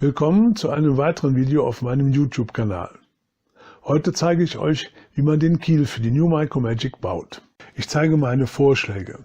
Willkommen zu einem weiteren Video auf meinem YouTube-Kanal. Heute zeige ich euch, wie man den Kiel für die New Micromagic baut. Ich zeige meine Vorschläge.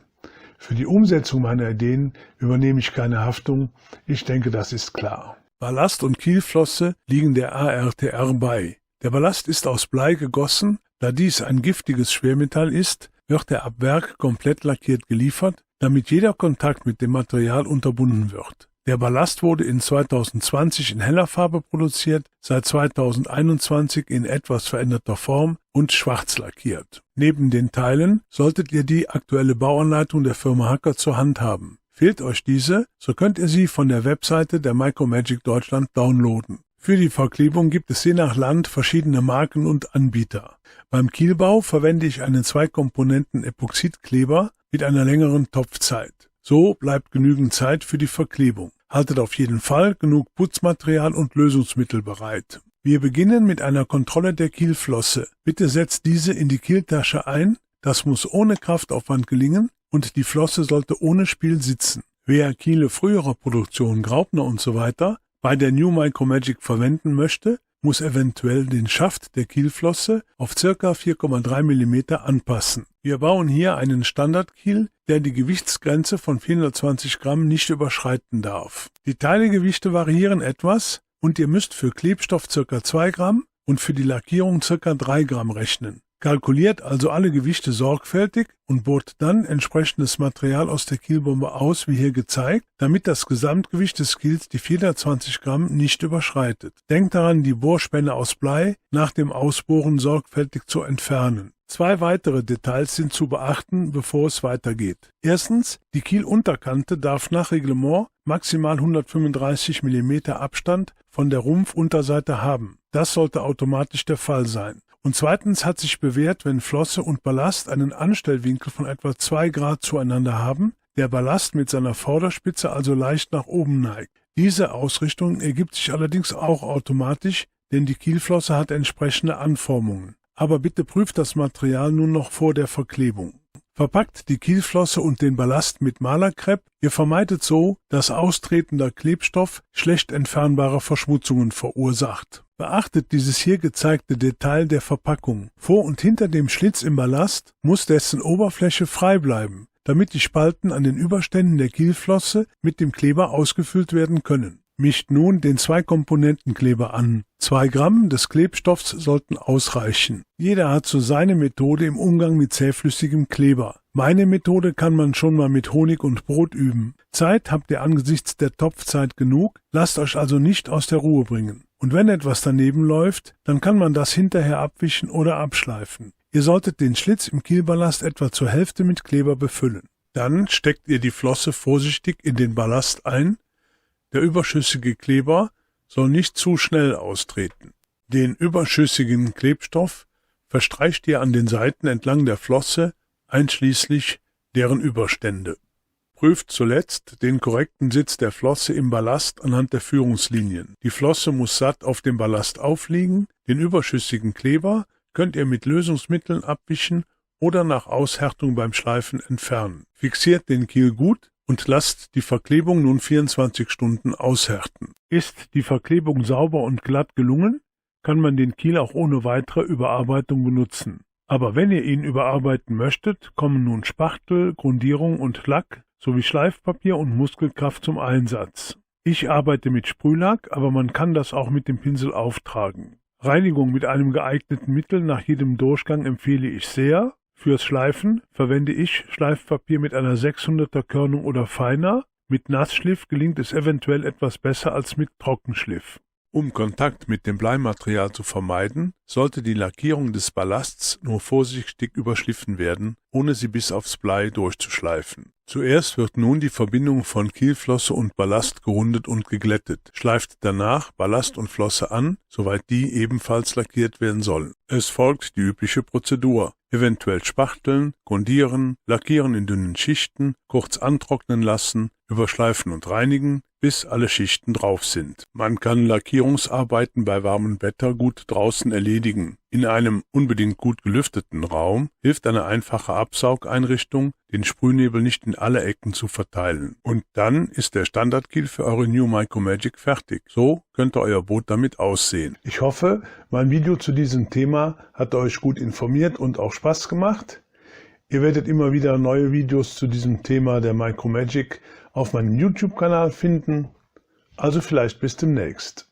Für die Umsetzung meiner Ideen übernehme ich keine Haftung, ich denke, das ist klar. Ballast und Kielflosse liegen der ARTR bei. Der Ballast ist aus Blei gegossen, da dies ein giftiges Schwermetall ist, wird er ab Werk komplett lackiert geliefert, damit jeder Kontakt mit dem Material unterbunden wird. Der Ballast wurde in 2020 in heller Farbe produziert, seit 2021 in etwas veränderter Form und schwarz lackiert. Neben den Teilen solltet ihr die aktuelle Bauanleitung der Firma Hacker zur Hand haben. Fehlt euch diese, so könnt ihr sie von der Webseite der Micromagic Deutschland downloaden. Für die Verklebung gibt es je nach Land verschiedene Marken und Anbieter. Beim Kielbau verwende ich einen 2-Komponenten-Epoxidkleber mit einer längeren Topfzeit. So bleibt genügend Zeit für die Verklebung. Haltet auf jeden Fall genug Putzmaterial und Lösungsmittel bereit. Wir beginnen mit einer Kontrolle der Kielflosse. Bitte setzt diese in die Kieltasche ein. Das muss ohne Kraftaufwand gelingen und die Flosse sollte ohne Spiel sitzen. Wer Kiele früherer Produktion, Graupner usw. bei der New Micromagic verwenden möchte, muss eventuell den Schaft der Kielflosse auf ca. 4,3 mm anpassen. Wir bauen hier einen Standardkiel, der die Gewichtsgrenze von 420 Gramm nicht überschreiten darf. Die Teilegewichte variieren etwas und ihr müsst für Klebstoff ca. 2 Gramm und für die Lackierung ca. 3 Gramm rechnen. Kalkuliert also alle Gewichte sorgfältig und bohrt dann entsprechendes Material aus der Kielbombe aus, wie hier gezeigt, damit das Gesamtgewicht des Kiels die 420 Gramm nicht überschreitet. Denkt daran, die Bohrspänne aus Blei nach dem Ausbohren sorgfältig zu entfernen. 2 weitere Details sind zu beachten, bevor es weitergeht. Erstens, die Kielunterkante darf nach Reglement maximal 135 mm Abstand von der Rumpfunterseite haben. Das sollte automatisch der Fall sein. Und zweitens hat sich bewährt, wenn Flosse und Ballast einen Anstellwinkel von etwa 2 Grad zueinander haben, der Ballast mit seiner Vorderspitze also leicht nach oben neigt. Diese Ausrichtung ergibt sich allerdings auch automatisch, denn die Kielflosse hat entsprechende Anformungen. Aber bitte prüft das Material nun noch vor der Verklebung. Verpackt die Kielflosse und den Ballast mit Malerkrepp. Ihr vermeidet so, dass austretender Klebstoff schlecht entfernbare Verschmutzungen verursacht. Beachtet dieses hier gezeigte Detail der Verpackung. Vor und hinter dem Schlitz im Ballast muss dessen Oberfläche frei bleiben, damit die Spalten an den Überständen der Kielflosse mit dem Kleber ausgefüllt werden können. Mischt nun den 2-Komponenten-Kleber an. 2 Gramm des Klebstoffs sollten ausreichen. Jeder hat so seine Methode im Umgang mit zähflüssigem Kleber. Meine Methode kann man schon mal mit Honig und Brot üben. Zeit habt ihr angesichts der Topfzeit genug, lasst euch also nicht aus der Ruhe bringen. Und wenn etwas daneben läuft, dann kann man das hinterher abwischen oder abschleifen. Ihr solltet den Schlitz im Kielballast etwa zur Hälfte mit Kleber befüllen. Dann steckt ihr die Flosse vorsichtig in den Ballast ein. Der überschüssige Kleber soll nicht zu schnell austreten. Den überschüssigen Klebstoff verstreicht ihr an den Seiten entlang der Flosse, einschließlich deren Überstände. Prüft zuletzt den korrekten Sitz der Flosse im Ballast anhand der Führungslinien. Die Flosse muss satt auf dem Ballast aufliegen. Den überschüssigen Kleber könnt ihr mit Lösungsmitteln abwischen oder nach Aushärtung beim Schleifen entfernen. Fixiert den Kiel gut und lasst die Verklebung nun 24 Stunden aushärten. Ist die Verklebung sauber und glatt gelungen, kann man den Kiel auch ohne weitere Überarbeitung benutzen. Aber wenn ihr ihn überarbeiten möchtet, kommen nun Spachtel, Grundierung und Lack sowie Schleifpapier und Muskelkraft zum Einsatz. Ich arbeite mit Sprühlack, aber man kann das auch mit dem Pinsel auftragen. Reinigung mit einem geeigneten Mittel nach jedem Durchgang empfehle ich sehr. Fürs Schleifen verwende ich Schleifpapier mit einer 600er Körnung oder feiner. Mit Nassschliff gelingt es eventuell etwas besser als mit Trockenschliff. Um Kontakt mit dem Bleimaterial zu vermeiden, sollte die Lackierung des Ballasts nur vorsichtig überschliffen werden, ohne sie bis aufs Blei durchzuschleifen. Zuerst wird nun die Verbindung von Kielflosse und Ballast gerundet und geglättet. Schleift danach Ballast und Flosse an, soweit die ebenfalls lackiert werden sollen. Es folgt die übliche Prozedur. Eventuell spachteln, grundieren, lackieren in dünnen Schichten, kurz antrocknen lassen, überschleifen und reinigen, bis alle Schichten drauf sind. Man kann Lackierungsarbeiten bei warmem Wetter gut draußen erledigen. In einem unbedingt gut gelüfteten Raum hilft eine einfache Absaugeinrichtung, den Sprühnebel nicht in alle Ecken zu verteilen. Und dann ist der Standardkiel für eure New Micromagic fertig. So könnte euer Boot damit aussehen. Ich hoffe, mein Video zu diesem Thema hat euch gut informiert und auch Spaß gemacht. Ihr werdet immer wieder neue Videos zu diesem Thema der Micromagic auf meinem YouTube-Kanal finden. Also vielleicht bis demnächst.